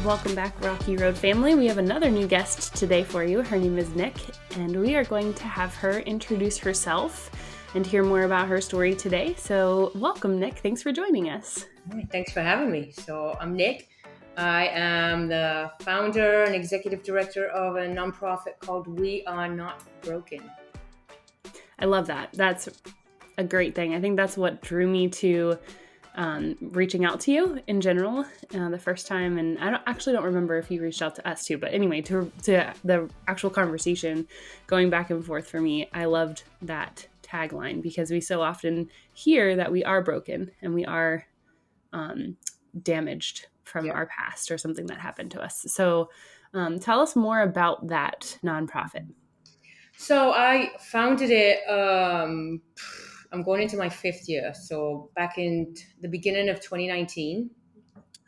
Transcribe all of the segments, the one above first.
Welcome back, Rocky Road family. We have another new guest today for you. Her name is Nick, and we are going to have her introduce herself and hear more about her story today. So welcome, Nick. Thanks for joining us. Thanks for having me. So I'm Nick. I am the founder and executive director of a nonprofit called We Are Not Broken. I love that. That's a great thing. I think that's what drew me to reaching out to you in general the first time. And I don't remember if you reached out to us too, but anyway, to the actual conversation going back and forth for me, I loved that tagline because we so often hear that we are broken and we are damaged from our past or something that happened to us. So tell us more about that nonprofit. So I founded it, I'm going into my fifth year. So back in the beginning of 2019,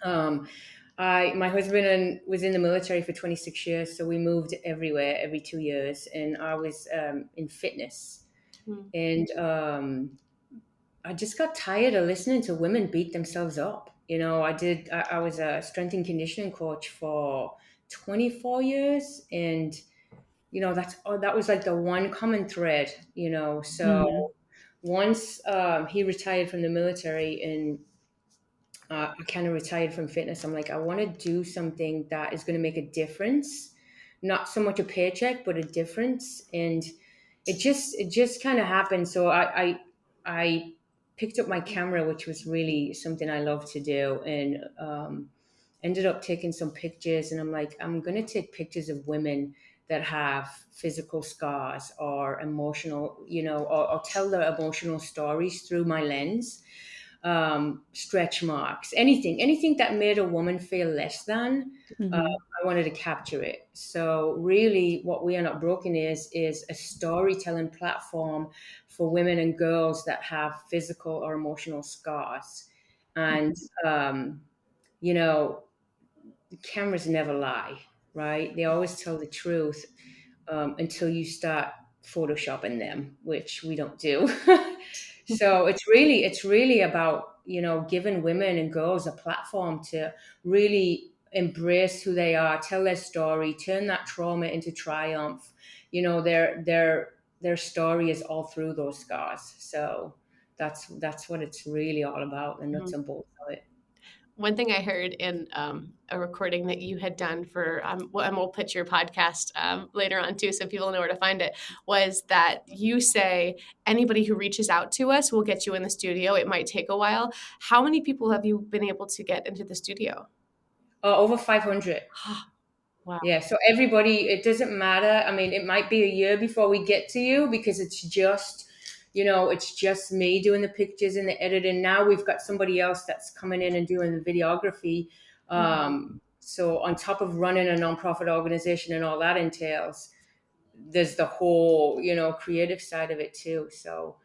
my husband was in the military for 26 years. So we moved everywhere every 2 years, and I was in fitness. And I just got tired of listening to women beat themselves up. I was a strength and conditioning coach for 24 years, and that was like the one common thread. So once he retired from the military, and I kind of retired from fitness, I'm like, I want to do something that is going to make a difference, not so much a paycheck, but a difference. And it just kind of happened. So I picked up my camera, which was really something I love to do, and ended up taking some pictures. And I'm like, I'm going to take pictures of women that have physical scars or emotional, or tell their emotional stories through my lens. Stretch marks, anything that made a woman feel less than. I wanted to capture it. So really what We Are Not Broken is a storytelling platform for women and girls that have physical or emotional scars. And the cameras never lie, right? They always tell the truth, until you start photoshopping them, which we don't do. So it's really about, giving women and girls a platform to really embrace who they are, tell their story, turn that trauma into triumph. Their story is all through those scars. So that's what it's really all about, the nuts and bolts of it. One thing I heard in a recording that you had done for, and we'll put your podcast later on too, so people know where to find it, was that you say anybody who reaches out to us will get you in the studio. It might take a while. How many people have you been able to get into the studio? Over 500. Wow. Yeah. So everybody, it doesn't matter. I mean, it might be a year before we get to you because it's just me doing the pictures and the editing. Now we've got somebody else that's coming in and doing the videography. So on top of running a nonprofit organization and all that entails, there's the whole, creative side of it too. So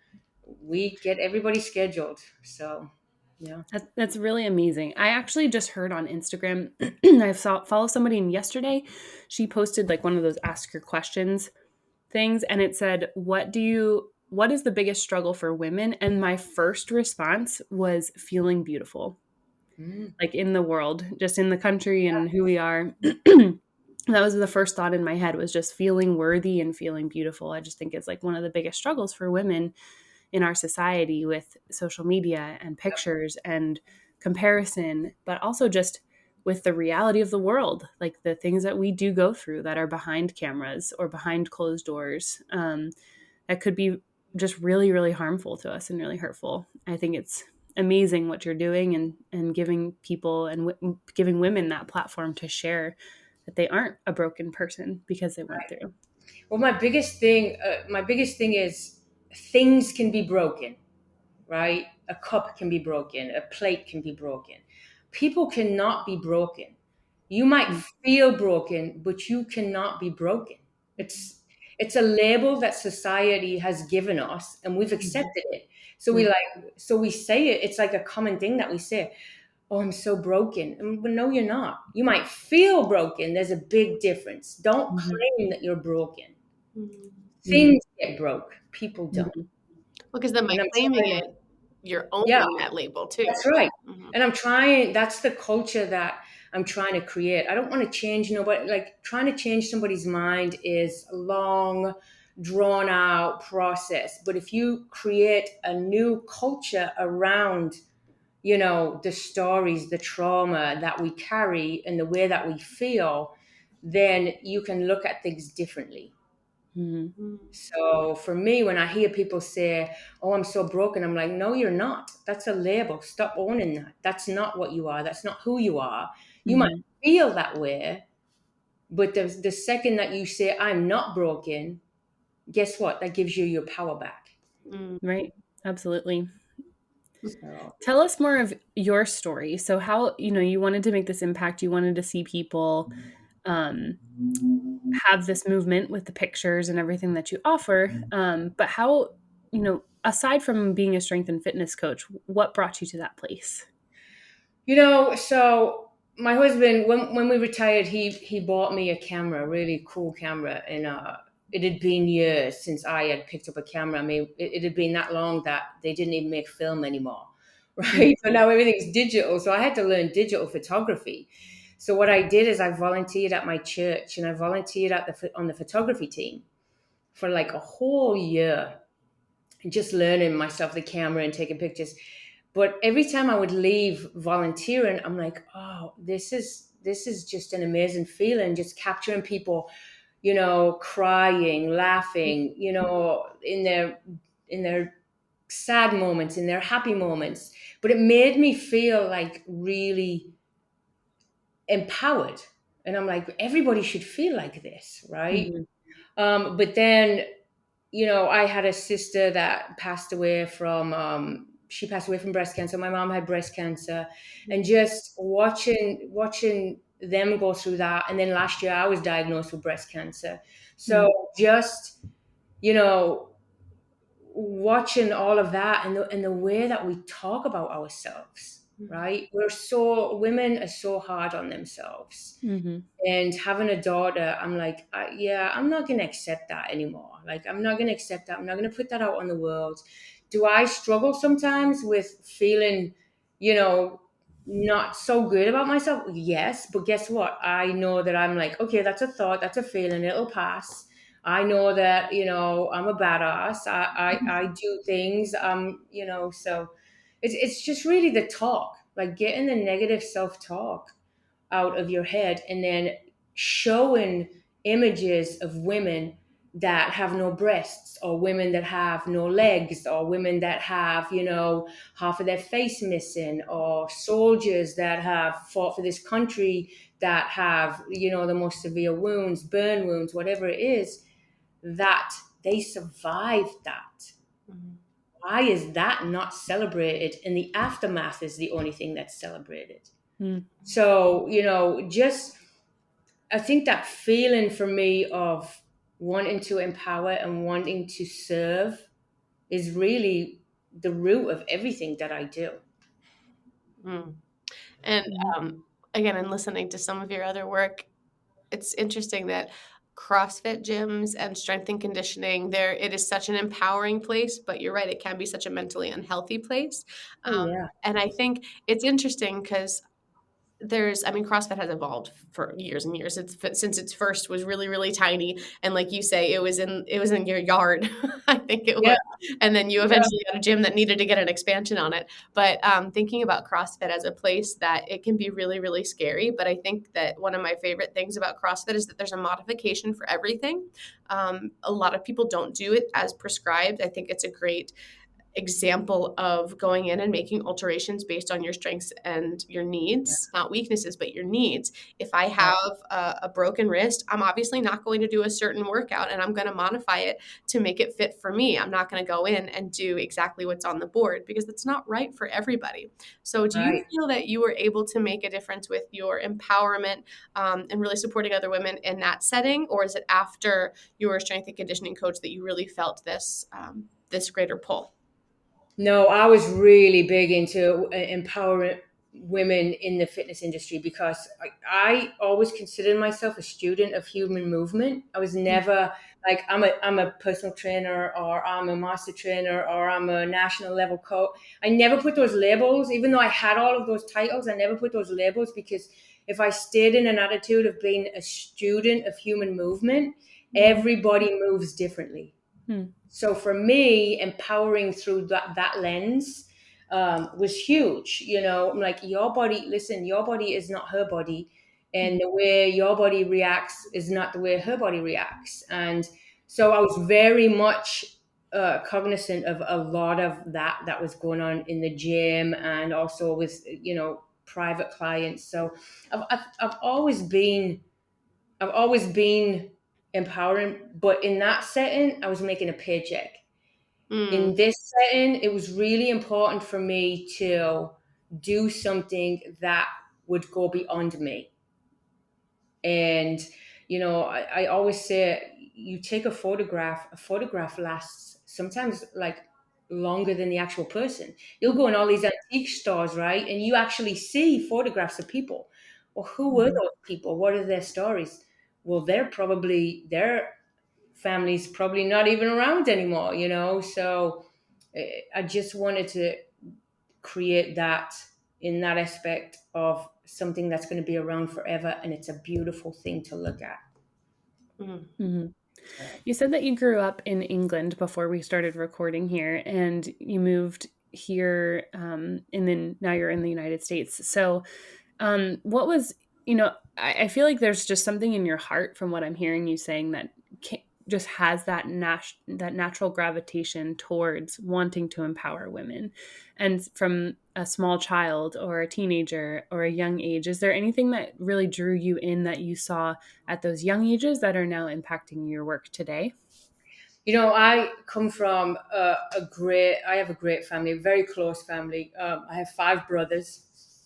we get everybody scheduled. So, yeah. That's really amazing. I actually just heard on Instagram, I follow somebody, and yesterday she posted like one of those ask your questions things, and it said, what is the biggest struggle for women? And my first response was feeling beautiful, like in the world, just in the country and who we are. That was the first thought in my head, was just feeling worthy and feeling beautiful. I just think it's like one of the biggest struggles for women in our society, with social media and pictures and comparison, but also just with the reality of the world, like the things that we do go through that are behind cameras or behind closed doors, that could be just really, really harmful to us and really hurtful. I think it's amazing what you're doing, and giving people and giving women that platform to share that they aren't a broken person because they went through. Well, my biggest thing is things can be broken, right? A cup can be broken, a plate can be broken. People cannot be broken. You might feel broken, but you cannot be broken. It's a label that society has given us, and we've accepted it. So we say it. It's like a common thing that we say. Oh, I'm so broken. But no, you're not. You might feel broken. There's a big difference. Don't claim that you're broken. Things get broke. People don't. Well, because then by claiming you're owning that label too. That's right. And that's the culture that I'm trying to create. I don't want to change nobody. Like trying to change somebody's mind is a long, drawn out process. But if you create a new culture around, the stories, the trauma that we carry and the way that we feel, then you can look at things differently. Mm-hmm. So for me, when I hear people say, "Oh, I'm so broken," I'm like, "No, you're not. That's a label. Stop owning that. That's not what you are. That's not who you are. You might Mm-hmm. feel that way, but the second that you say, 'I'm not broken,' guess what? That gives you your power back." Mm. Right. Absolutely. So Tell us more of your story. So how, you wanted to make this impact, you wanted to see people um, have this movement with the pictures and everything that you offer. But how, aside from being a strength and fitness coach, what brought you to that place? so my husband, when we retired, he bought me a camera, a really cool camera, and it had been years since I had picked up a camera. I mean, it had been that long that they didn't even make film anymore, Mm-hmm. right? So now everything's digital. So I had to learn digital photography. So what I did is I volunteered at my church, and I volunteered on the photography team for like a whole year, just learning myself the camera and taking pictures. But every time I would leave volunteering, I'm like, oh, this is just an amazing feeling, just capturing people, crying, laughing, in their sad moments, in their happy moments. But it made me feel like really empowered. And I'm like, everybody should feel like this, right? Mm-hmm. But then I had a sister that she passed away from breast cancer. My mom had breast cancer, and just watching them go through that. And then last year I was diagnosed with breast cancer. So just, you know, watching all of that and the way that we talk about ourselves, right? Women are so hard on themselves. Mm-hmm. And having a daughter, I'm like, yeah, I'm not going to accept that anymore. Like, I'm not going to accept that. I'm not going to put that out on the world. Do I struggle sometimes with feeling, you know, not so good about myself? Yes. But guess what? I know that I'm like, okay, that's a thought, that's a feeling, it'll pass. I know that, I'm a badass. I do things, so it's just really the talk, like getting the negative self-talk out of your head and then showing images of women that have no breasts or women that have no legs or women that have half of their face missing or soldiers that have fought for this country that have the most severe wounds, burn wounds, whatever it is, that they survived that. Why is that not celebrated? And the aftermath is the only thing that's celebrated. Mm-hmm. So, just I think that feeling for me of wanting to empower and wanting to serve is really the root of everything that I do. Mm. And again, in listening to some of your other work, it's interesting that CrossFit gyms and strength and conditioning, it is such an empowering place, but you're right, it can be such a mentally unhealthy place. Oh yeah. And I think it's interesting because CrossFit has evolved for years and years. Since its first was really, really tiny, and like you say, it was in your yard, I think it Yeah. was, and then you Yeah. eventually got a gym that needed to get an expansion on it. But thinking about CrossFit as a place that it can be really, really scary, but I think that one of my favorite things about CrossFit is that there's a modification for everything. A lot of people don't do it as prescribed. I think it's a great example of going in and making alterations based on your strengths and your needs, not weaknesses, but your needs. If I have a broken wrist, I'm obviously not going to do a certain workout and I'm going to modify it to make it fit for me. I'm not going to go in and do exactly what's on the board because that's not right for everybody. So do you Right. feel that you were able to make a difference with your empowerment and really supporting other women in that setting? Or is it after you were a strength and conditioning coach that you really felt this greater pull? No, I was really big into empowering women in the fitness industry because I always considered myself a student of human movement. I was never like I'm a personal trainer or I'm a master trainer or I'm a national level coach. I never put those labels, even though I had all of those titles. I never put those labels because if I stayed in an attitude of being a student of human movement, everybody moves differently. Mm. So for me, empowering through that lens was huge. I'm like, your body, listen, your body is not her body. And the way your body reacts is not the way her body reacts. And so I was very much cognizant of a lot of that was going on in the gym and also with, private clients. So I've always been empowering, but in that setting, I was making a paycheck. In this setting, it was really important for me to do something that would go beyond me. And, I always say, you take a photograph lasts sometimes like longer than the actual person. You'll go in all these antique stores, right? And you actually see photographs of people. Well, who were those people? What are their stories? Well, their family's probably not even around anymore. So I just wanted to create that in that aspect of something that's going to be around forever, and it's a beautiful thing to look at. Mm-hmm. You said that you grew up in England before we started recording here, and you moved here, and then now you're in the United States. So, what was, I feel like there's just something in your heart from what I'm hearing you saying that just has that natural gravitation towards wanting to empower women. And from a small child or a teenager or a young age, is there anything that really drew you in that you saw at those young ages that are now impacting your work today? I come from I have a great family, a very close family. I have 5 brothers.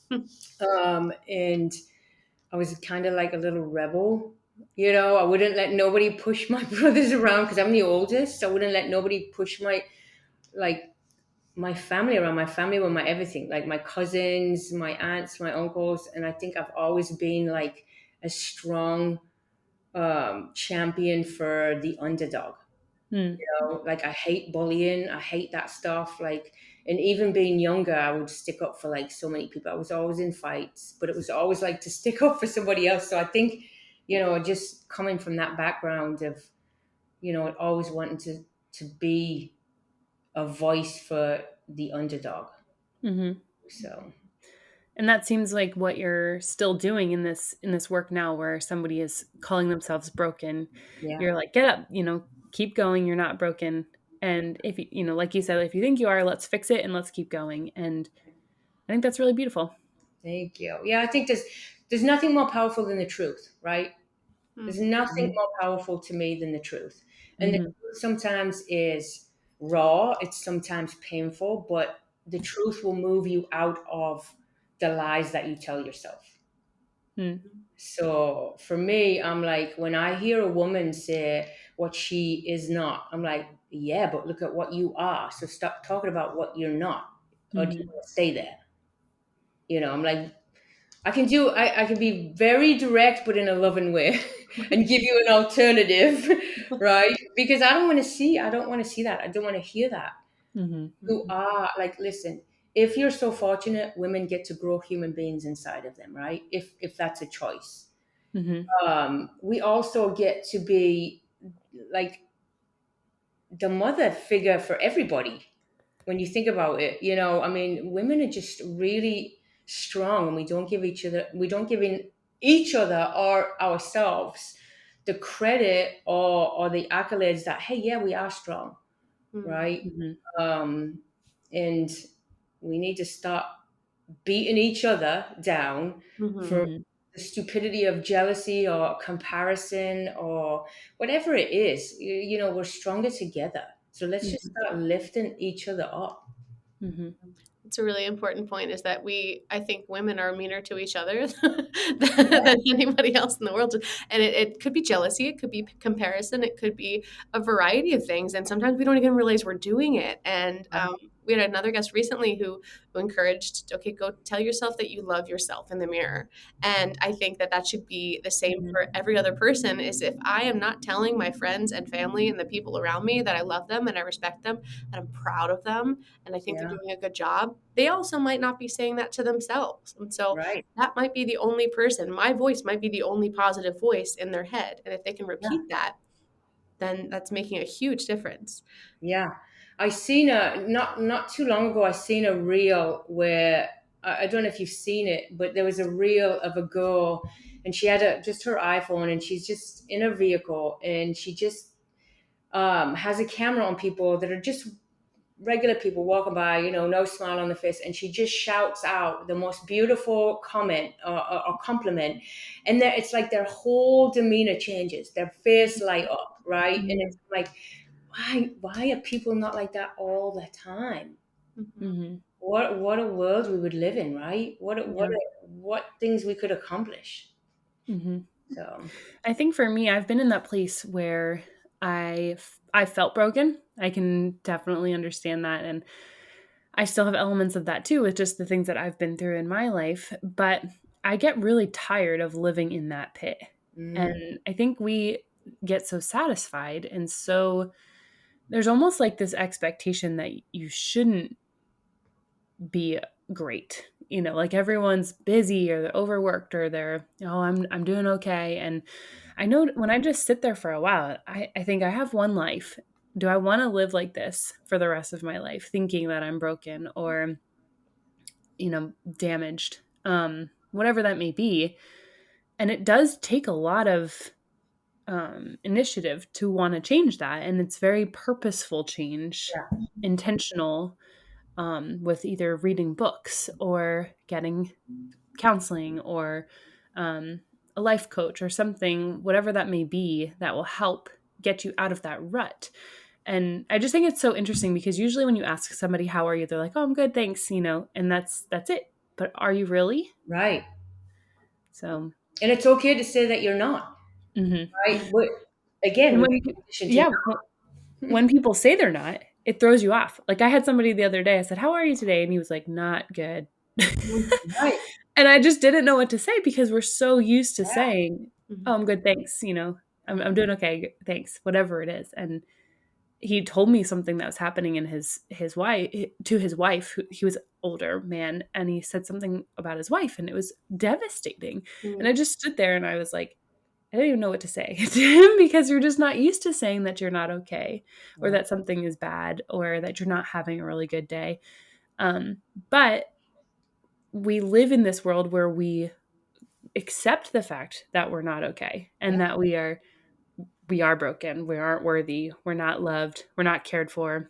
And I was kind of like a little rebel. I wouldn't let nobody push my brothers around because I'm the oldest. I wouldn't let nobody push like my family around. My family were my everything, like my cousins, my aunts, my uncles. And I think I've always been like a strong champion for the underdog. Mm. Like I hate bullying. I hate that stuff. Like, and even being younger, I would stick up for like so many people. I was always in fights, but it was always like to stick up for somebody else. So I think, just coming from that background of, always wanting to be a voice for the underdog. Mm-hmm. So And that seems like what you're still doing in this work now, where somebody is calling themselves broken. yeah, You're like, get up, keep going. You're not broken. And if like you said, if you think you are, let's fix it and let's keep going. And I think that's really beautiful. thank you. Yeah, I think there's nothing more powerful than the truth, right? There's nothing more powerful to me than the truth. And the Mm-hmm. truth sometimes is raw, it's sometimes painful, but the truth will move you out of the lies that you tell yourself. Mm-hmm. So for me, I'm like, when I hear a woman say what she is not, I'm like, yeah, but look at what you are. So stop talking about what you're not. Or do you Mm-hmm. want to stay there? I'm like, I can be very direct, but in a loving way and give you an alternative, right? Because I don't want to see that. I don't want to hear that. Mm-hmm. You are like, listen, if you're so fortunate, women get to grow human beings inside of them, right? If that's a choice. Mm-hmm. We also get to be like the mother figure for everybody. When you think about it, I mean, women are just really strong, and we don't give in each other or ourselves the credit or the accolades that, hey, yeah, we are strong, right? Mm-hmm. And we need to stop beating each other down for Mm-hmm. the stupidity of jealousy or comparison or whatever it is. We're stronger together. So let's just start lifting each other up. Mm-hmm. It's a really important point, is that I think women are meaner to each other Yeah. than anybody else in the world. And it could be jealousy, it could be comparison, it could be a variety of things. And sometimes we don't even realize we're doing it. And we had another guest recently who encouraged, okay, go tell yourself that you love yourself in the mirror. And I think that should be the same for every other person, is if I am not telling my friends and family and the people around me that I love them and I respect them, that I'm proud of them, and I think they're Yeah. doing a good job, they also might not be saying that to themselves. And so Right. that might be the only person, my voice might be the only positive voice in their head. And if they can repeat that, then that's making a huge difference. Yeah. I seen not too long ago, I seen a reel where I don't know if you've seen it, but there was a reel of a girl and she had just her iPhone and she's just in a vehicle and she just has a camera on people that are just regular people walking by, no smile on the face, and she just shouts out the most beautiful comment or compliment, and it's like their whole demeanor changes, their face light up, right? And it's like, why are people not like that all the time? Mm-hmm. What a world we would live in, right? Yeah. What things we could accomplish. Mm-hmm. So I think for me, I've been in that place where I felt broken. I can definitely understand that, and I still have elements of that too, with just the things that I've been through in my life. But I get really tired of living in that pit, and I think we get so satisfied, and so there's almost like this expectation that you shouldn't be great. Like everyone's busy or they're overworked or they're, oh, I'm doing okay. And I know when I just sit there for a while, I think I have one life. Do I want to live like this for the rest of my life, thinking that I'm broken or, damaged, whatever that may be? And it does take a lot of initiative to want to change that. And it's very purposeful change, yeah, intentional, with either reading books or getting counseling or a life coach or something, whatever that may be, that will help get you out of that rut. And I just think it's so interesting because usually when you ask somebody, how are you? They're like, oh, I'm good, thanks, and that's it. But are you really? right. So, And it's okay to say that you're not, mhm. right? But again, And we're when, conditioned to yeah, when people say they're not, it throws you off. Like I had somebody the other day, I said, how are you today? And he was like, not good. right. And I just didn't know what to say because we're so used to Yeah. saying, oh, I'm good, thanks. I'm doing okay, thanks, whatever it is. And he told me something that was happening in his wife, to his wife, who he was an older man, and he said something about his wife, and it was devastating. And I just stood there and I was like, I don't even know what to say to him because you're just not used to saying that you're not okay or Yeah. that something is bad or that you're not having a really good day. But we live in this world where we accept the fact that we're not okay and that we are broken, we aren't worthy, we're not loved, we're not cared for.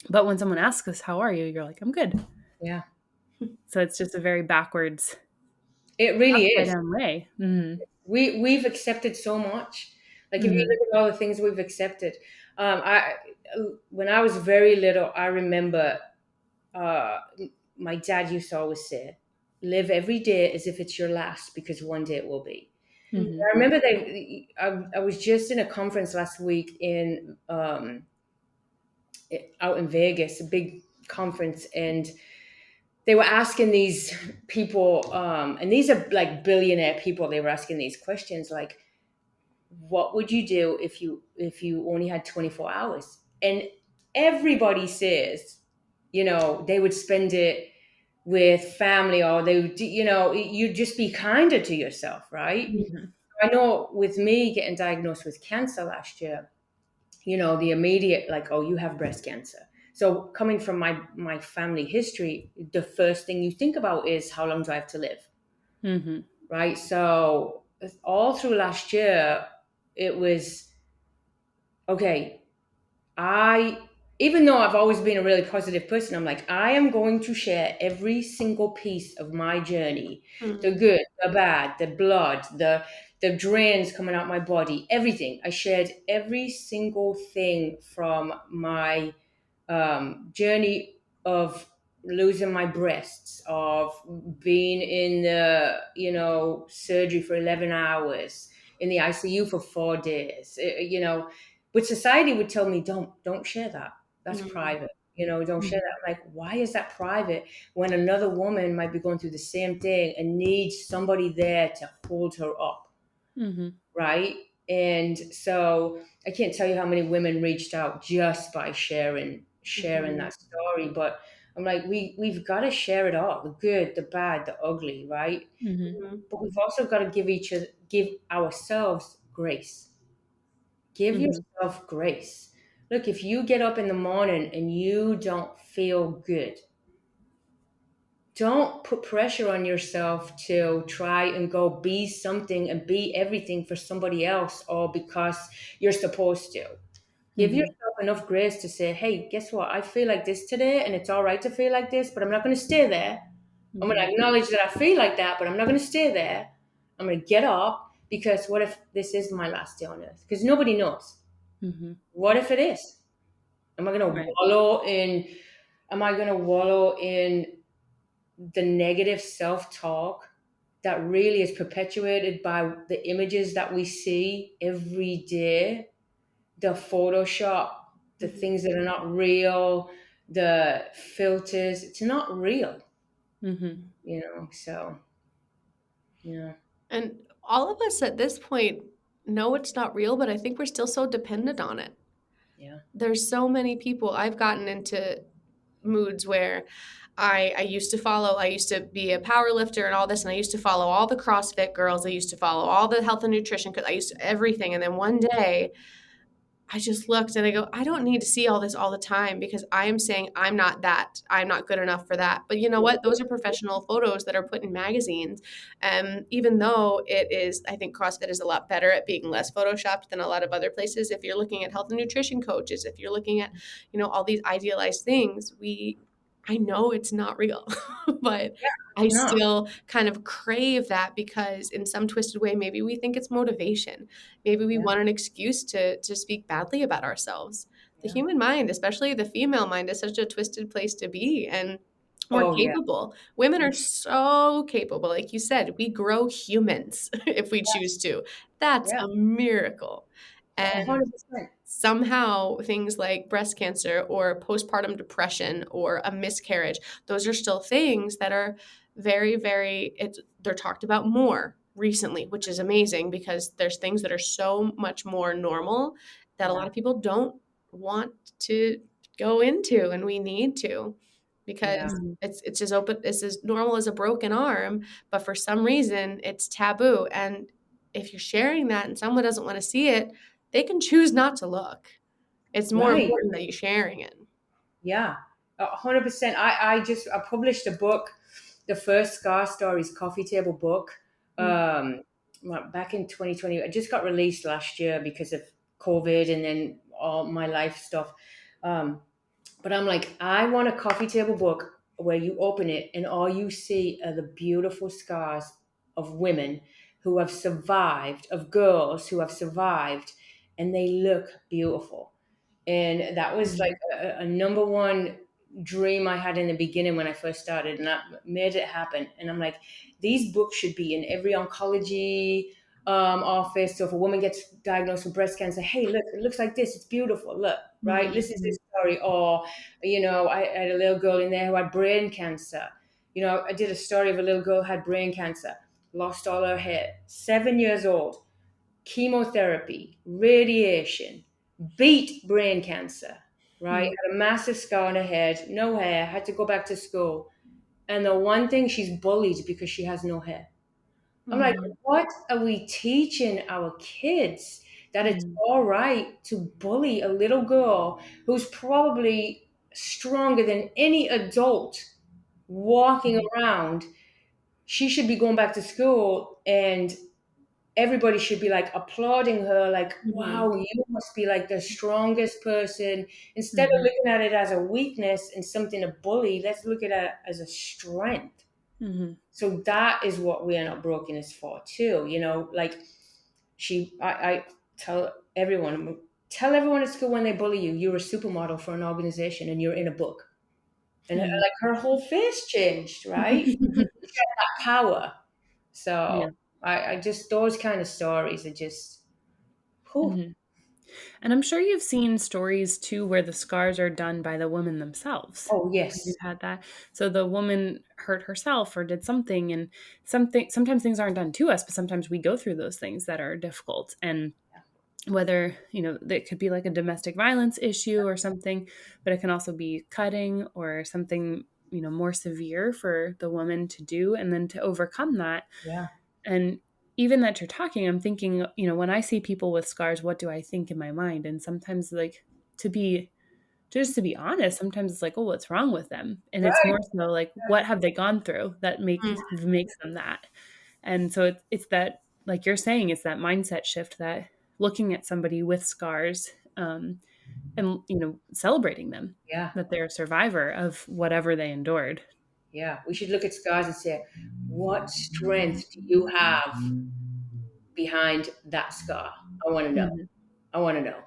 But when someone asks us, how are you? You're like, I'm good. Yeah. So it's just a very backwards, It really upside is. down way. Mm-hmm. We've accepted so much. Like if you Mm-hmm. look at all the things we've accepted, I when I was very little, I remember uh, my dad used to always say, "Live every day as if it's your last, because one day it will be." Mm-hmm. I remember I was just in a conference last week out in Vegas, a big conference, and they were asking these people, and these are like billionaire people. They were asking these questions like, what would you do if you only had 24 hours? And everybody says, they would spend it with family, or they would, you'd just be kinder to yourself, right? Mm-hmm. I know with me getting diagnosed with cancer last year, the immediate, like, oh, you have breast cancer. So coming from my family history, the first thing you think about is, how long do I have to live? Mm-hmm. Right? So all through last year, it was, okay, I, even though I've always been a really positive person, I'm like, I am going to share every single piece of my journey, the good, the bad, the blood, the drains coming out my body, everything. I shared every single thing from my journey of losing my breasts, of being in the surgery for 11 hours, in the ICU for 4 days, but society would tell me, don't share that, that's private. Don't share that. I'm like, why is that private when another woman might be going through the same thing and needs somebody there to hold her up, Mm-hmm. right? And so I can't tell you how many women reached out just by sharing that story. But I'm like, we've got to share it all, the good, the bad, the ugly, right? Mm-hmm. But we've also got to give ourselves grace. Give Mm-hmm. yourself grace. Look, if you get up in the morning and you don't feel good, don't put pressure on yourself to try and go be something and be everything for somebody else or because you're supposed to. Give Mm-hmm. yourself enough grace to say, hey, guess what? I feel like this today and it's all right to feel like this, but I'm not going to stay there. I'm going Mm-hmm. to acknowledge that I feel like that, but I'm not going to stay there. I'm going to get up because what if this is my last day on earth? Because nobody knows. Mm-hmm. What if it is? Am I going to Right. wallow in? Am I going to wallow in the negative self-talk that really is perpetuated by the images that we see every day, the Photoshop, the things that are not real, the filters? It's not real, Mm-hmm. So yeah, And all of us at this point know it's not real, but I think we're still so dependent on it. yeah, There's so many people. I've gotten into moods where I used to be a power lifter and all this, and I used to follow all the CrossFit girls. I used to follow all the health and nutrition because I used to everything. And then one day I just looked and I go, I don't need to see all this all the time because I am saying I'm not that. I'm not good enough for that. But you know what? Those are professional photos that are put in magazines. Even though it is, I think CrossFit is a lot better at being less photoshopped than a lot of other places. If you're looking at health and nutrition coaches, if you're looking at, all these idealized things, I know it's not real, but I no, still kind of crave that because in some twisted way, maybe we think it's motivation. Maybe we yeah, want an excuse to speak badly about ourselves. The yeah. human mind, especially the female mind, is such a twisted place to be. And we're Oh yeah, capable. Women are so capable. Like you said, we grow humans if we choose to. That's yeah, a miracle. a And 100%. somehow things like breast cancer or postpartum depression or a miscarriage, those are still things that are very, very, they're talked about more recently, which is amazing because there's things that are so much more normal that a Yeah, lot of people don't want to go into, and we need to, yeah, because it's as open, it's as normal as a broken arm, but for some reason it's taboo. And if you're sharing that and someone doesn't want to see it, they can choose not to look. It's more right. important that you're sharing it. Yeah, 100%. I published a book, the first Scar Stories coffee table book, um, back in 2020. It just got released last year because of COVID and then all my life stuff. Um, but I'm like, I want a coffee table book where you open it and all you see are the beautiful scars of women who have survived, of girls who have survived, and they look beautiful. And that was like a number one dream I had in the beginning when I first started, and that made it happen. And I'm like, these books should be in every oncology office. So if a woman gets diagnosed with breast cancer, hey, look, it looks like this. It's beautiful. Look, right? This is this story. Or, I had a little girl in there who had brain cancer. I did a story of a little girl who had brain cancer, lost all her hair, 7 years old, chemotherapy, radiation, beat brain cancer, right? Had a massive scar on her head, no hair, had to go back to school. And the one thing, she's bullied because she has no hair. I'm like, what are we teaching our kids? That it's all right to bully a little girl who's probably stronger than any adult walking around. She should be going back to school and everybody should be like applauding her, like, wow, you must be like the strongest person. Instead of looking at it as a weakness and something to bully, let's look at it as a strength. Mm-hmm. So that is what We Are Not Broken is for too. Like I tell everyone at school when they bully you, you're a supermodel for an organization and you're in a book. And like her whole face changed, right? That power. So Yeah. I just, those kind of stories are just, whew. Mm-hmm. And I'm sure you've seen stories too where the scars are done by the woman themselves. Oh, Have you yes. had that? So the woman hurt herself or did something, and sometimes things aren't done to us, but sometimes we go through those things that are difficult. And whether, that could be like a domestic violence issue or something, but it can also be cutting or something, more severe for the woman to do and then to overcome that. Yeah. And even that you're talking, I'm thinking, when I see people with scars, what do I think in my mind? And sometimes, like, to be just to be honest, sometimes it's like, oh, what's wrong with them? And it's Right. more so like, what have they gone through that Mm. makes them that? And so it's that, like you're saying, it's that mindset shift, that looking at somebody with scars, and celebrating them, Yeah. that they're a survivor of whatever they endured. Yeah. We should look at scars and say, what strength do you have behind that scar? I want to know. Mhm. I want to know.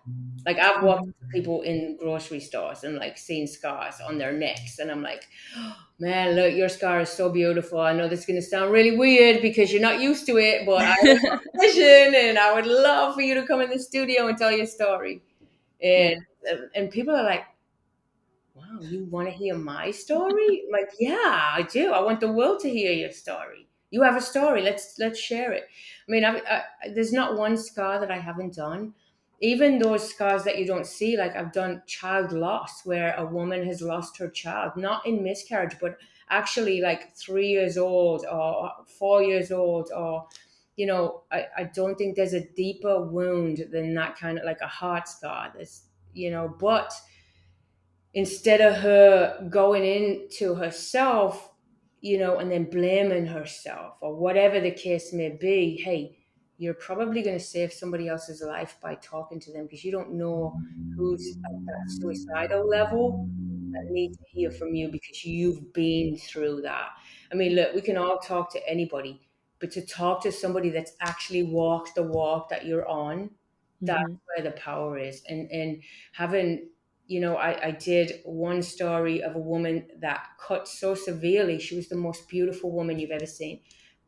Like, I've walked Mhm. up to people in grocery stores and like seen scars on their necks, and I'm like, oh, man, look, your scar is so beautiful. I know this is going to sound really weird because you're not used to it, but I have a vision, and I would love for you to come in the studio and tell your story. Yeah. And people are like, wow, you want to hear my story? I'm like, yeah, I do. I want the world to hear your story. You have a story. Let's share it. I mean, there's not one scar that I haven't done. Even those scars that you don't see, like I've done child loss, where a woman has lost her child, not in miscarriage, but actually like 3 years old or 4 years old, or I don't think there's a deeper wound than that, kind of like a heart scar. But instead of her going into herself, and then blaming herself or whatever the case may be, hey, you're probably going to save somebody else's life by talking to them, because you don't know who's at that suicidal level that need to hear from you, because you've been through that. I mean, look, we can all talk to anybody, but to talk to somebody that's actually walked the walk that you're on, that's Mhm. where the power is. And having, I did one story of a woman that cut so severely. She was the most beautiful woman you've ever seen.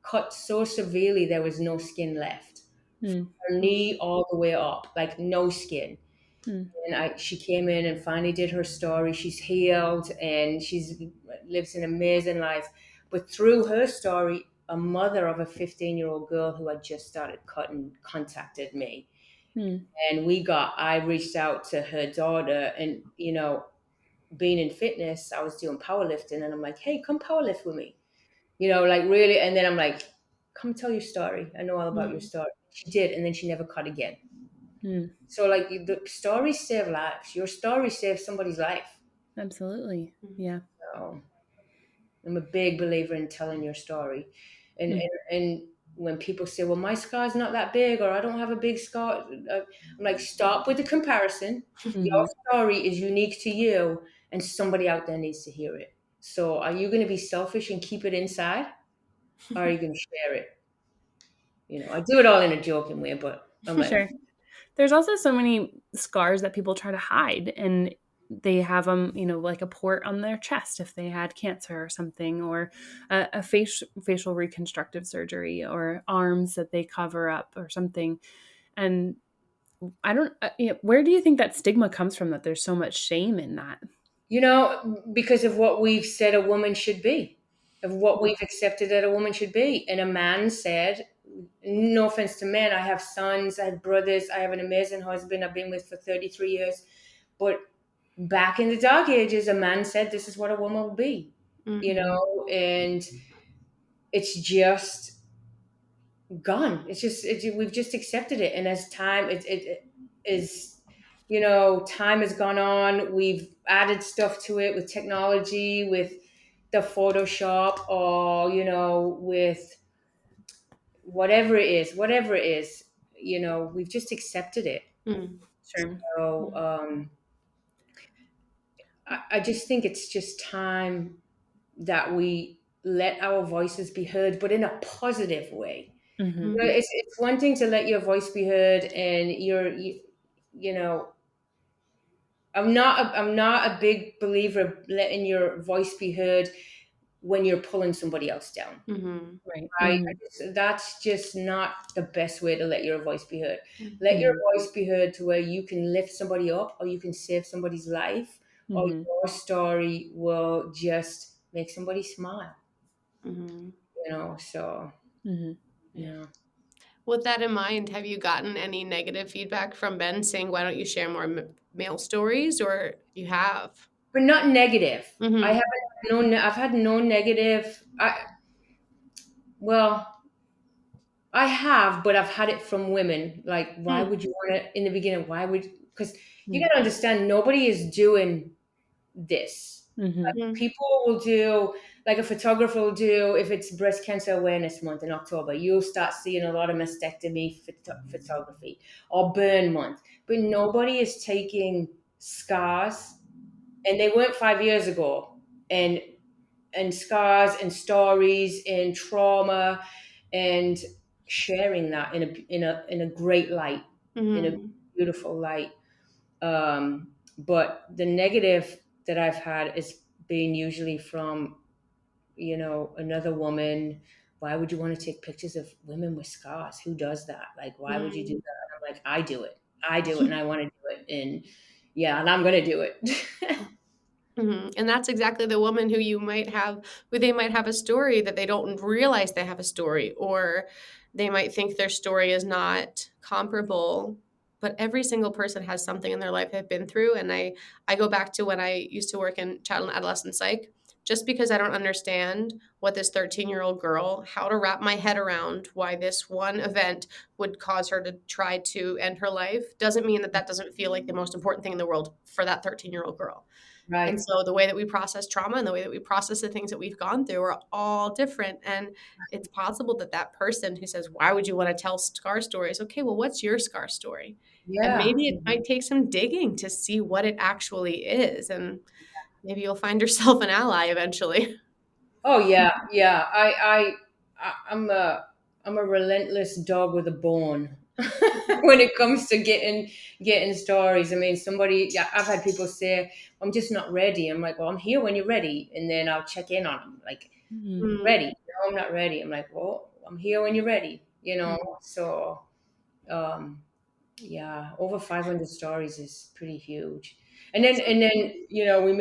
Cut so severely, there was no skin left. Mm. Her knee all the way up, like no skin. Mm. And she came in and finally did her story. She's healed and she's lives an amazing life. But through her story, a mother of a 15-year-old girl who had just started cutting contacted me. Mm. And I reached out to her daughter, and, being in fitness, I was doing powerlifting, and I'm like, hey, come powerlift with me. Like, really. And then I'm like, come tell your story. I know all about your Mm. story. She did, and then she never cut again. Mm. So, like, the stories save lives. Your story saves somebody's life. Absolutely. Mm. Yeah. So I'm a big believer in telling your story. And Mm. and, and when people say, well, my scar's not that big, or I don't have a big scar, I'm like, stop with the comparison. Your Mhm. story is unique to you, and somebody out there needs to hear it. So are you going to be selfish and keep it inside, or are you going to share it? I do it all in a joking way, but I'm like, Sure. There's also so many scars that people try to hide, and they have them, like a port on their chest if they had cancer or something, or a facial reconstructive surgery, or arms that they cover up or something. And I don't, where do you think that stigma comes from, that there's so much shame in that? because of what we've said a woman should be, of what we've accepted that a woman should be. And a man said, no offense to men, I have sons, I have brothers, I have an amazing husband I've been with for 33 years. But back in the dark ages, a man said this is what a woman will be, Mm. and it's just gone. We've just accepted it. And as time, it is, time has gone on. We've added stuff to it with technology, with the Photoshop, or, with whatever it is, we've just accepted it. Mm. Sure. So, I just think it's just time that we let our voices be heard, but in a positive way. Hmm. It's one thing to let your voice be heard, and you know, I'm not a big believer of letting your voice be heard when you're pulling somebody else down. Right. That's just not the best way to let your voice be heard. Let your Mhm. voice be heard to where you can lift somebody up, or you can save somebody's life, or Mhm. your story will just make somebody smile. Mm-hmm. So Mhm. yeah. With that in mind, have you gotten any negative feedback from Ben saying, why don't you share more male stories, or you have? But not negative. I Mm-hmm. haven't I've had no negative. Well, I have, but I've had it from women. Like, why would you want to, in the beginning, because you got to understand, nobody is doing this. Like, Mhm. people will do, like a photographer will do, if it's Breast Cancer Awareness Month in October, you'll start seeing a lot of mastectomy photography, or burn month. But nobody is taking scars, and they weren't 5 years ago, and scars and stories and trauma, and sharing that in a great light, in a Mm-hmm. beautiful light. But the negative that I've had is being usually from, another woman. Why would you want to take pictures of women with scars? Who does that? Like, why would you do that? And I'm like, I do it, and I want to do it, and yeah, and I'm gonna do it. Mm-hmm. And that's exactly the woman who they might have a story that they don't realize they have a story, or they might think their story is not comparable. But every single person has something in their life they've been through. And I go back to when I used to work in child and adolescent psych. Just because I don't understand what this 13-year-old girl, how to wrap my head around why this one event would cause her to try to end her life, doesn't mean that doesn't feel like the most important thing in the world for that 13-year-old girl. And Right. so the way that we process trauma and the way that we process the things that we've gone through are all different. And it's possible that that person who says, why would you want to tell scar stories? Okay, well, what's your scar story? And Yeah. maybe it might take some digging to see what it actually is. And maybe you'll find yourself an ally eventually. Oh yeah, yeah. I'm a relentless dog with a bone when it comes to getting stories. I mean, yeah, I've had people say, "I'm just not ready." I'm like, "Well, I'm here when you're ready," and then I'll check in on them, like, Mhm. "Ready? Mm, No, I'm not ready." I'm like, "Well, I'm here when you're ready." Mhm. So um, yeah, over 500 stories is pretty huge. And then we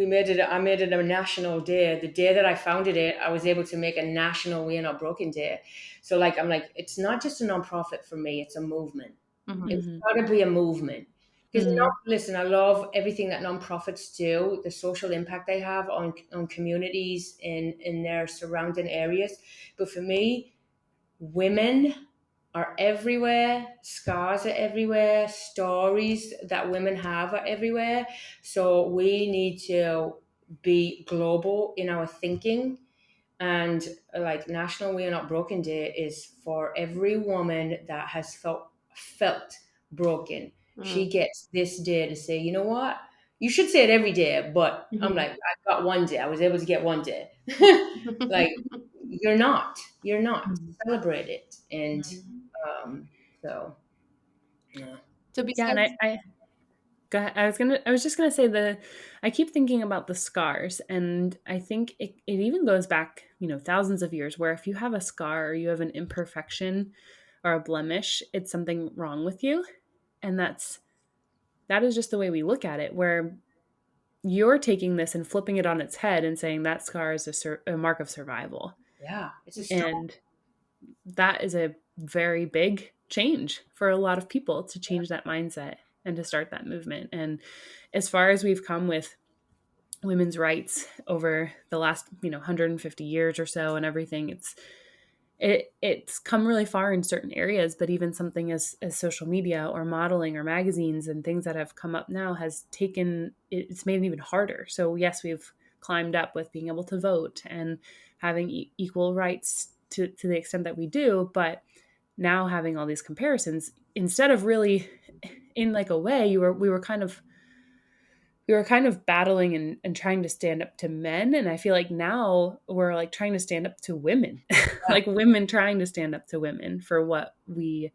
made it. I made it a national day. The day that I founded it, I was able to make a national We Are Not Broken Day. So, like, I'm like, it's not just a nonprofit for me; it's a movement. mhm, It's Mhm. got to be a movement. Because, Mhm. listen, I love everything that nonprofits do, the social impact they have on communities in their surrounding areas. But for me, women are everywhere, scars are everywhere, stories that women have are everywhere. So we need to be global in our thinking. And like, National We Are Not Broken Day is for every woman that has felt broken. She mm, gets this day to say, you know what? You should say it every day, but I'm mhm. like, I got one day. I was able to get one day. Like, you're not Mhm. celebrate it. And Mm. um so yeah. So Yeah, and besides, I was just gonna say I keep thinking about the scars, and I think it even goes back, thousands of years, where if you have a scar or you have an imperfection or a blemish, it's something wrong with you. And that is just the way we look at it, where you're taking this and flipping it on its head and saying that scar is a mark of survival. Yeah, it's a strong. And that is a very big change for a lot of people, to change that mindset and to start that movement. And as far as we've come with women's rights over the last 150 years or so and everything, it's come really far in certain areas. But even something as social media or modeling or magazines and things that have come up now has it's made it even harder. So yes, we've climbed up with being able to vote and having equal rights to the extent that we do, but now having all these comparisons, instead of really, in like a way, we were kind of battling and trying to stand up to men. And I feel like now we're like trying to stand up to women, like women trying to stand up to women for who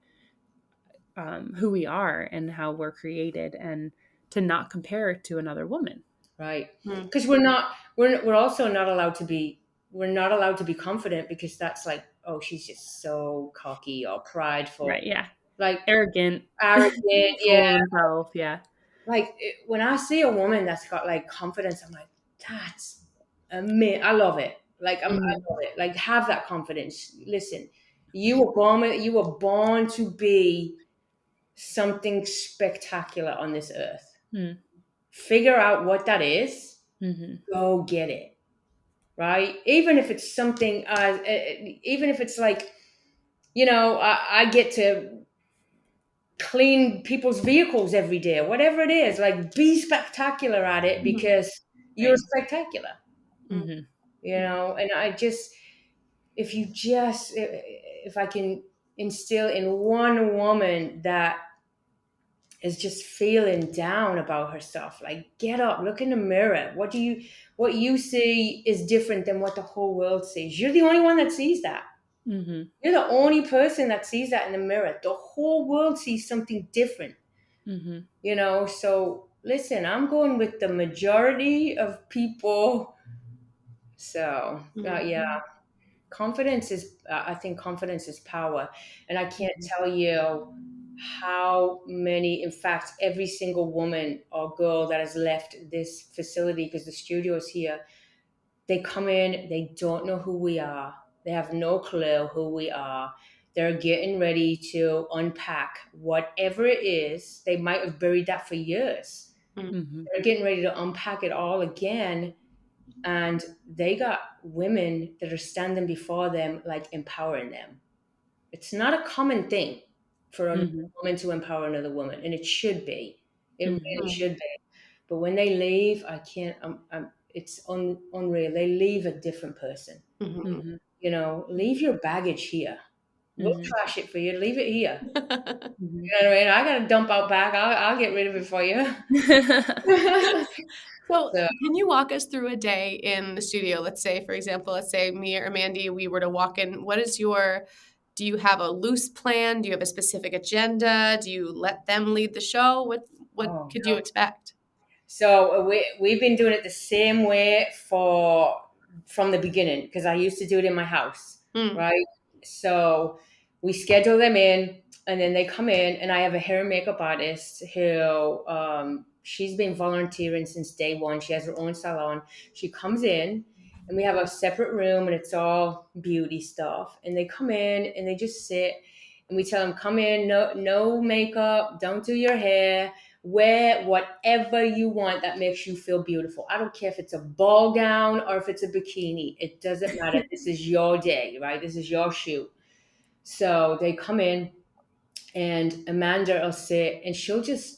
we are and how we're created, and to not compare to another woman. right? Mm. Because we're also not allowed to be, we're not allowed to be confident, because that's like, oh, she's just so cocky or prideful, Right. Yeah. like Arrogant. arrogant. Full Yeah. of himself. Yeah. Like when I see a woman that's got like confidence, I'm like, that's amazing. I love it. Like I Mhm. love it. Like have that confidence. Listen, you were born to be something spectacular on this earth. Mm. Figure out what that is. Mhm. Go get it. Right? Even if it's something, even if it's like, I get to clean people's vehicles every day, or whatever it is. Like, be spectacular at it, Mhm. because you're Right. spectacular. Mhm. And I just, if I can instill in one woman that is just feeling down about herself, like, get up, look in the mirror. What you see is different than what the whole world sees. You're the only one that sees that. Mhm. You're the only person that sees that in the mirror. The whole world sees something different. Mhm. So listen, I'm going with the majority of people. So Mhm. yeah, I think confidence is power. And I can't tell you how many, in fact, every single woman or girl that has left this facility, because the studio is here, they come in, they don't know who we are. They have no clue who we are. They're getting ready to unpack whatever it is. They might have buried that for years. Mhm. They're getting ready to unpack it all again. And they got women that are standing before them, like empowering them. It's not a common thing for a Mhm. woman to empower another woman, and it should be. It really Mhm. should be. But when they leave, I can't. It's unreal. They leave a different person. Mhm. Mhm. Leave your baggage here. We'll Mhm. trash it for you. Leave it here. Mhm. You know what I mean? I got to dump out back. I'll get rid of it for you. So, So, can you walk us through a day in the studio? Let's say me or Mandy, we were to walk in. Do you have a loose plan? Do you have a specific agenda? Do you let them lead the show? What oh could you no. expect? So we've been doing it the same way from the beginning, because I used to do it in my house, Mm. right? So we schedule them in, and then they come in, and I have a hair and makeup artist who she's been volunteering since day one. She has her own salon. She comes in, and we have a separate room, and it's all beauty stuff. And they come in, and they just sit, and we tell them, come in, no makeup, don't do your hair, wear whatever you want that makes you feel beautiful. I don't care if it's a ball gown or if it's a bikini. It doesn't matter. This is your day, right? This is your shoot. So they come in, and Amanda will sit, and she'll just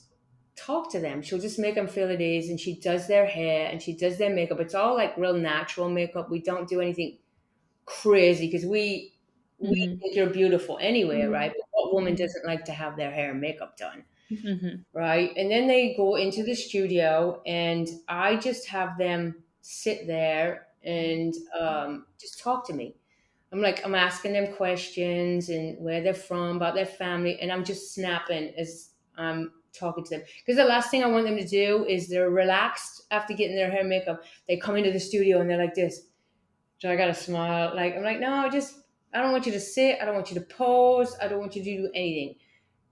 talk to them. She'll just make them feel at ease, and she does their hair and she does their makeup. It's all like real natural makeup. We don't do anything crazy, because we Mhm. think you're beautiful anyway, right? Mhm. But what woman Mhm. doesn't like to have their hair and makeup done? Mhm. Right? And then they go into the studio, and I just have them sit there and just talk to me. I'm asking them questions and where they're from, about their family, and I'm just snapping as I'm talking to them. Because the last thing I want them to do is they're relaxed after getting their hair and makeup. They come into the studio and they're like this. So I gotta smile. Like, I'm like, no, I don't want you to sit. I don't want you to pose. I don't want you to do anything.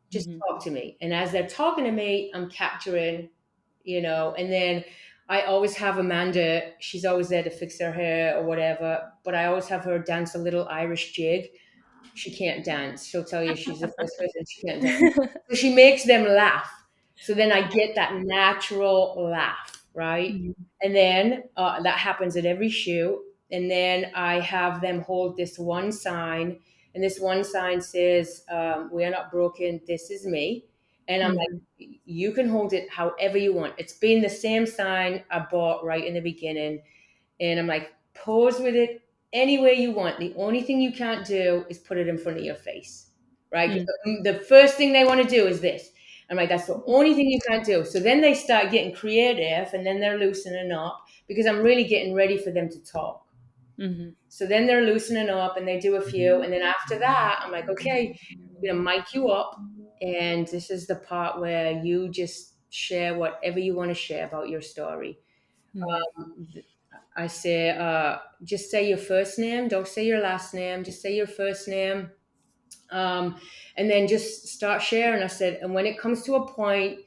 Just Mhm. talk to me. And as they're talking to me, I'm capturing, and then I always have Amanda, she's always there to fix their hair or whatever, but I always have her dance a little Irish jig. She can't dance. She'll tell you she's the first person she can't dance. So she makes them laugh. So then I get that natural laugh, right? Mhm. And then that happens at every shoot. And then I have them hold this one sign, and this one sign says, "We are not broken. This is me." And I'm Mhm. like, "You can hold it however you want." It's been the same sign I bought right in the beginning, and I'm like, pose with it any way you want. The only thing you can't do is put it in front of your face, right? 'Cause Mhm. the first thing they want to do is this. I'm like, that's the only thing you can't do. So then they start getting creative, and then they're loosening up, because I'm really getting ready for them to talk. Mhm. So then they're loosening up, and they do a few. And then after that, I'm like, okay, I'm going to mic you up. And this is the part where you just share whatever you want to share about your story. Mhm. I say, just say your first name, don't say your last name, just say your first name. Um, and then just start sharing. I said, and when it comes to a point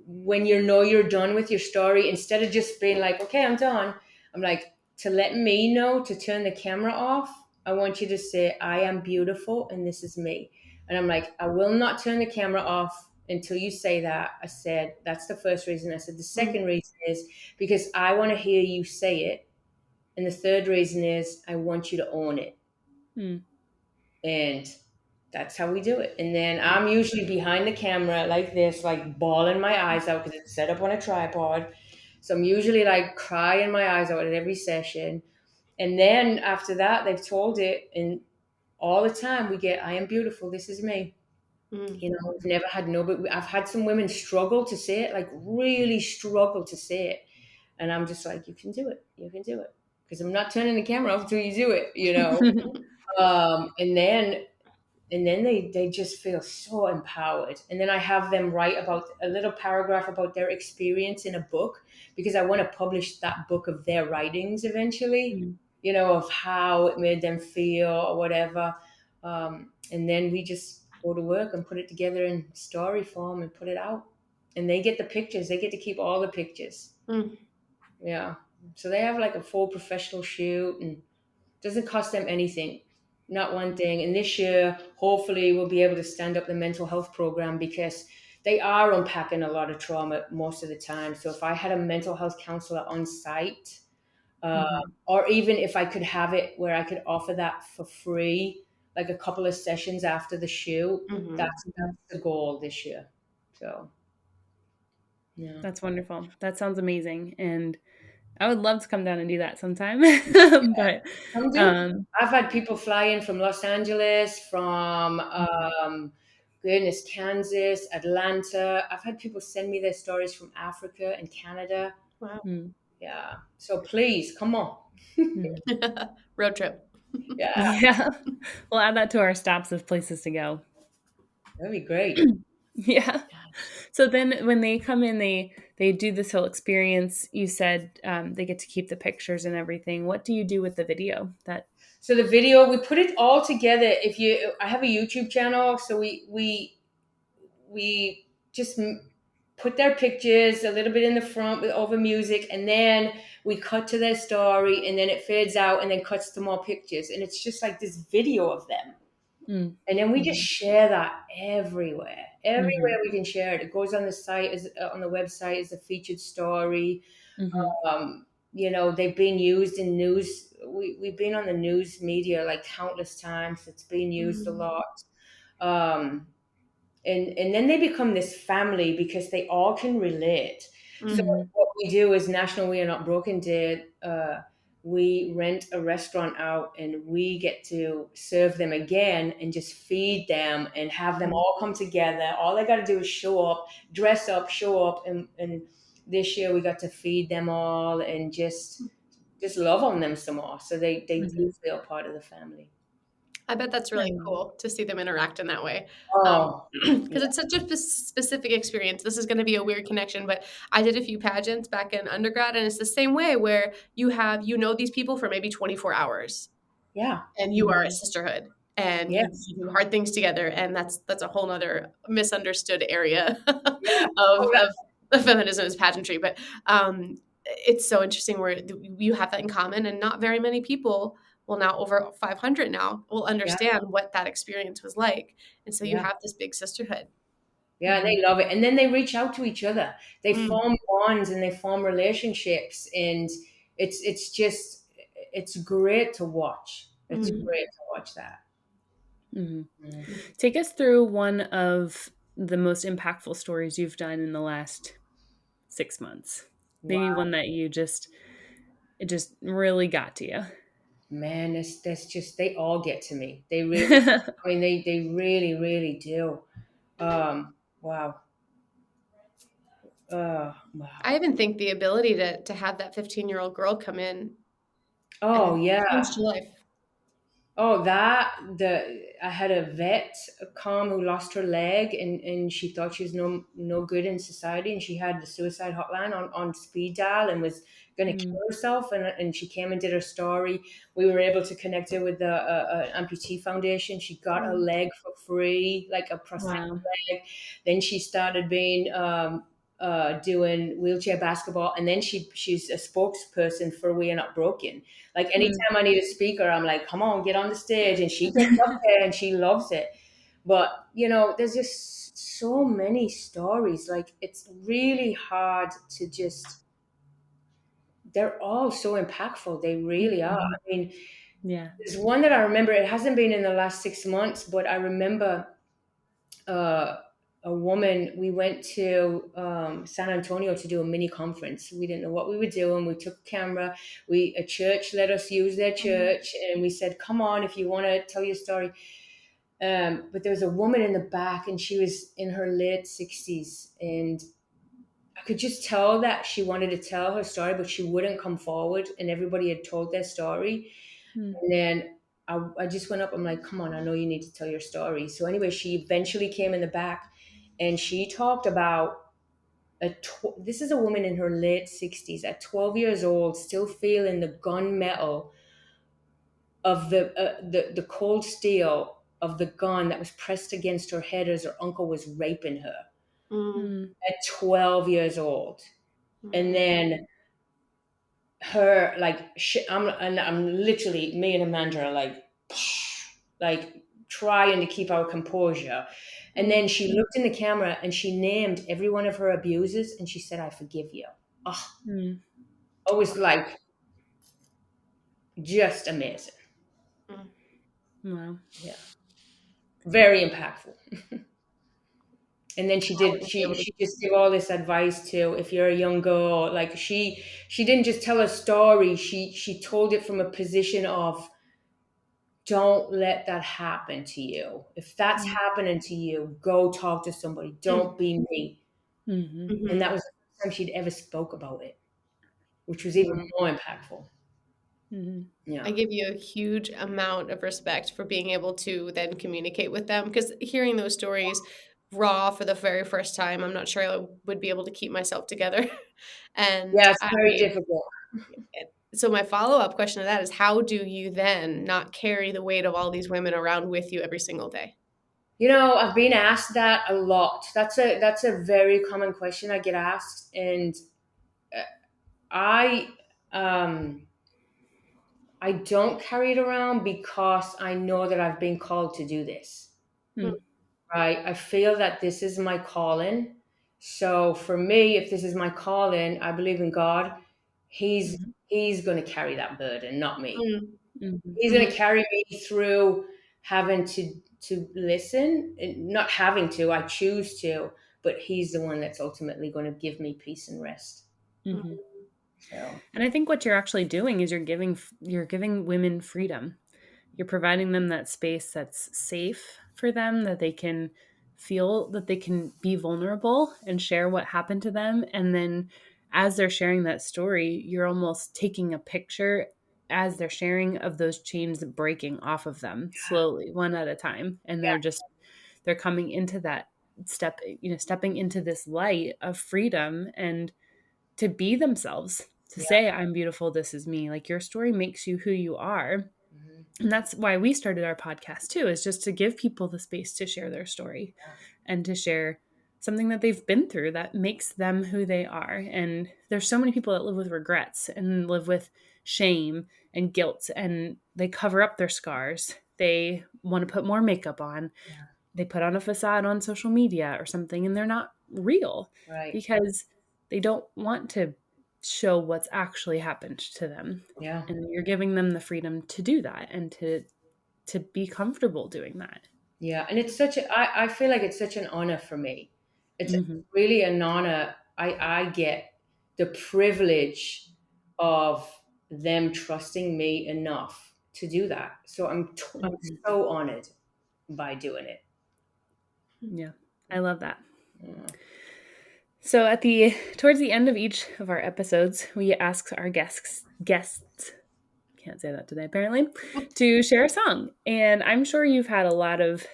when you know you're done with your story, instead of just being like, okay, I'm done, I'm like, to let me know to turn the camera off, I want you to say, I am beautiful and this is me. And I'm like, I will not turn the camera off until you say that. I said, that's the first reason. I said, the second Mm. reason is because I want to hear you say it. And the third reason is I want you to own it. Mm. And that's how we do it. And then I'm usually behind the camera like this, like bawling my eyes out because it's set up on a tripod. So I'm usually like crying my eyes out at every session. And then after that, they've told it, and all the time we get, I am beautiful. This is me. Mm. You know, we've never had nobody. I've had some women struggle to say it, like really struggle to say it. And I'm just like, you can do it. You can do it. Because I'm not turning the camera off until you do it, you know. And then they just feel so empowered. And then I have them write about a little paragraph about their experience in a book, because I want to publish that book of their writings eventually, Mm. you know, of how it made them feel or whatever. And then we just go to work and put it together in story form and put it out. And they get the pictures. They get to keep all the pictures. Mm. Yeah. So they have like a full professional shoot, and doesn't cost them anything, not one thing. And this year, hopefully, we'll be able to stand up the mental health program, because they are unpacking a lot of trauma most of the time. So if I had a mental health counselor on site, uh, Mhm. or even if I could have it where I could offer that for free, like a couple of sessions after the shoot, Mhm. that's the goal this year. So yeah. That's wonderful. That sounds amazing, and I would love to come down and do that sometime. But, Come do. um I've had people fly in from Los Angeles, from Mhm. goodness, Kansas, Atlanta. I've had people send me their stories from Africa and Canada. Wow. Mm. Yeah. So please, come on. Mhm. Road trip. Yeah, Yeah. We'll add that to our stops of places to go. that'd be great. Yeah. So then when they come in, they do this whole experience. You said, they get to keep the pictures and everything. What do you do with the video? That So the video, we put it all together. I have a YouTube channel, so we just put their pictures a little bit in the front with over music, and then we cut to their story, and then it fades out and then cuts to more pictures, and it's just like this video of them. Mm. And then we just Mhm. share that everywhere. Mhm. Everywhere we can share it. It goes on the site, as on the website, as a featured story. Mhm. You know, they've been used in news. We've been on the news media like countless times. It's been used a Mm. lot. Um, and then they become this family because they all can relate. So Mm. Mhm. what we do is National We Are Not Broken Day. We rent a restaurant out, and we get to serve them again and just feed them and have them Mm. all come together. All they got to do is show up, dress up, show up, and this year we got to feed them all and just love on them some more, so they do Mhm. feel part of the family. I bet that's I really love it. cool to see them interact in that way. Oh, Because yeah, it's such a specific experience. This is going to be a weird connection, but I did a few pageants back in undergrad, and it's the same way where these people for maybe 24 hours, yeah, and you are a Mhm. sisterhood, and yes, you do hard things together, and that's a whole nother misunderstood area yeah. of, Oh, of feminism is pageantry. But it's so interesting where you have that in common, and not very many people, well, now over 500 now, will yeah, understand what that experience was like, and so you yeah. have this big sisterhood. Yeah, Mhm. they love it. And then they reach out to each other. They Mm. form bonds and they form relationships. And it's just it's great to watch. It's Mm. Mhm. great to watch that. Mhm. Mm. Take us through one of the most impactful stories you've done in the last 6 months. Maybe Wow, one that it just really got to you. man, that's just they all get to me. They really, I mean, they really, really do. Wow. Wow. I even think the ability to have that 15-year-old girl come in Oh and yeah. change your life. Oh, I had a vet come who lost her leg, and she thought she was no good in society, and she had the suicide hotline on speed dial and was going to Mm. kill herself, and she came and did her story. We were able to connect her with the amputee foundation. She got a Mm. leg for free, like a prosthetic Wow. leg. Then she started being doing wheelchair basketball, and then she's a spokesperson for We Are Not Broken. Like Mm. anytime I need a speaker, I'm like, come on, get on the stage. And she gets up there and she loves it. But, there's just so many stories. Like it's really hard to just, they're all so impactful. They really are. Mhm. I mean, Yeah. there's one that I remember, it hasn't been in the last 6 months, but I remember uh, a woman, we went to San Antonio to do a mini conference. We didn't know what we were doing. We took a camera. A church let us use their church, and we said, "Come on, if you want to tell your story." But there was a woman in the back, and she was in her late 60s, and I could just tell that she wanted to tell her story, but she wouldn't come forward. And everybody had told their story, Mm. and then I just went up. I'm like, come on, I know you need to tell your story. So anyway, she eventually came in the back, and she talked about this is a woman in her late 60s, at 12 years old, still feeling the gunmetal of the cold steel of the gun that was pressed against her head as her uncle was raping her Mm. Mm. at 12 years old. And Mm. then her like I'm literally, me and Amanda are like trying to keep our composure, and then Mm. she looked in the camera and she named every one of her abusers and she said, "I forgive you." Oh, Mm. I was like, just amazing. Mm. Wow. Yeah, very impactful. And then I wouldn't be able to. she just gave all this advice to, if you're a young girl, like she didn't just tell a story, she told it from a position of, don't let that happen to you. If that's Mm. happening to you, go talk to somebody. Mm. Don't be me. Mhm. And Mhm. that was the first time she'd ever spoke about it, which was even more impactful. Mhm. I Yeah. give you a huge amount of respect for being able to then communicate with them, because hearing those stories raw for the very first time, I'm not sure I would be able to keep myself together. And Yeah, it's very difficult. so my follow-up question to that is, how do you then not carry the weight of all these women around with you every single day? I've been asked that a lot. That's a very common question I get asked, and uh, I um I don't carry it around because I know that I've been called to do this. Mm. Right? I feel that this is my calling. So for me, if this is my calling, I believe in God. He's Mhm. he's going to carry that burden, not me. Mm. Mhm. He's going to Mhm. carry me through having to listen, and not having to. I choose to, but he's the one that's ultimately going to give me peace and rest. Mhm. So And I think what you're actually doing is you're giving women freedom. You're providing them that space that's safe for them, that they can feel that they can be vulnerable and share what happened to them. And then as they're sharing that story, you're almost taking a picture as they're sharing of those chains breaking off of them slowly, one at a time. And yeah, they're coming into that stepping into this light of freedom and to be themselves, to yeah, say, I'm beautiful, this is me. Like your story makes you who you are. mhm, And that's why we started our podcast too, is just to give people the space to share their story and to share something that they've been through that makes them who they are. And there's so many people that live with regrets and live with shame and guilt, and they cover up their scars. They want to put more makeup on. yeah, They put on a facade on social media or something, and they're not real right, because they don't want to show what's actually happened to them. yeah. And you're giving them the freedom to do that and to be comfortable doing that. Yeah, and I feel like it's such an honor for me. It's Mhm. really an honor. I get the privilege of them trusting me enough to do that. So I'm Mhm. so honored by doing it. Yeah. I love that. Yeah. So towards the end of each of our episodes, we ask our guests, can't say that today apparently, to share a song. And I'm sure you've had a lot of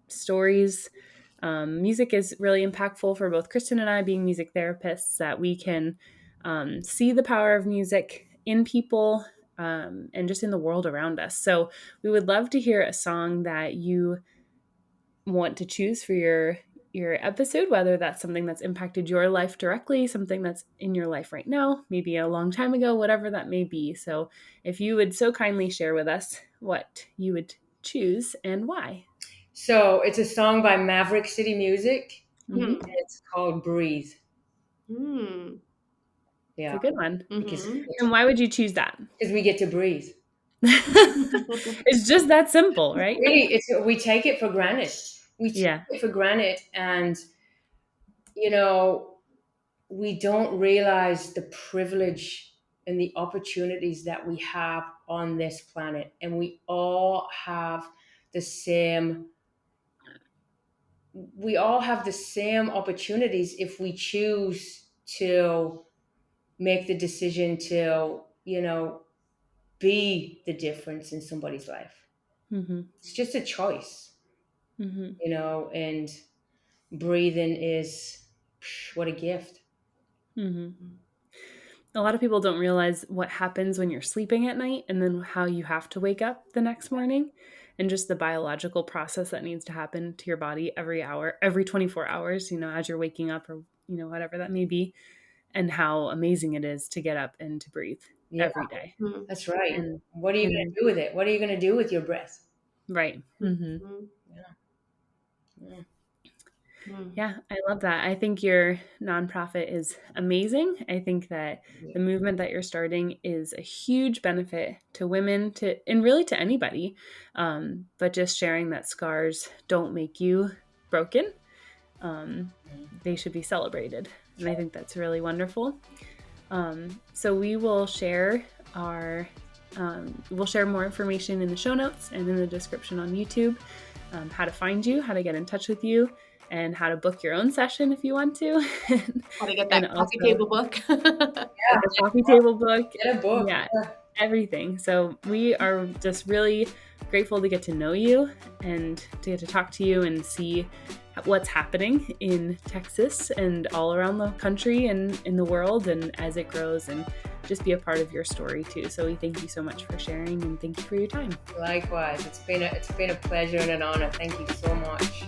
stories. Music is really impactful for both Kristen and I, being music therapists, that we can see the power of music in people and just in the world around us. So we would love to hear a song that you want to choose for your episode, whether that's something that's impacted your life directly, something that's in your life right now, maybe a long time ago, whatever that may be. So if you would so kindly share with us what you would choose and why. So it's a song by Maverick City Music. Mm-hmm. And it's called Breathe. Mm. Yeah. It's a good one. Mhm. And why would you choose that? Because we get to breathe. It's just that simple, right? Really, we take it for granted. We take Yeah. it for granted, and you know, we don't realize the privilege and the opportunities that we have on this planet, and we all have the same. We all have the same opportunities if we choose to make the decision to, be the difference in somebody's life. Mm-hmm. It's just a choice, Mm-hmm. and breathing is what a gift. Mm-hmm. A lot of people don't realize what happens when you're sleeping at night and then how you have to wake up the next morning, and just the biological process that needs to happen to your body every hour, every 24 hours, as you're waking up, or, whatever that may be, and how amazing it is to get up and to breathe every day. That's right. And what are you going to do with it? What are you going to do with your breath? right. Mm-hmm. Yeah, I love that. I think your nonprofit is amazing. I think that the movement that you're starting is a huge benefit to women, and really to anybody. But just sharing that scars don't make you broken. They should be celebrated. And I think that's really wonderful. So we will share we'll share more information in the show notes and in the description on YouTube, how to find you, how to get in touch with you, and how to book your own session if you want to. How to get that coffee table book. The coffee table book. Get a book. Yeah, everything. So we are just really grateful to get to know you and to get to talk to you and see what's happening in Texas and all around the country and in the world, and as it grows, and just be a part of your story too. So we thank you so much for sharing, and thank you for your time. Likewise, it's been a pleasure and an honor. Thank you so much.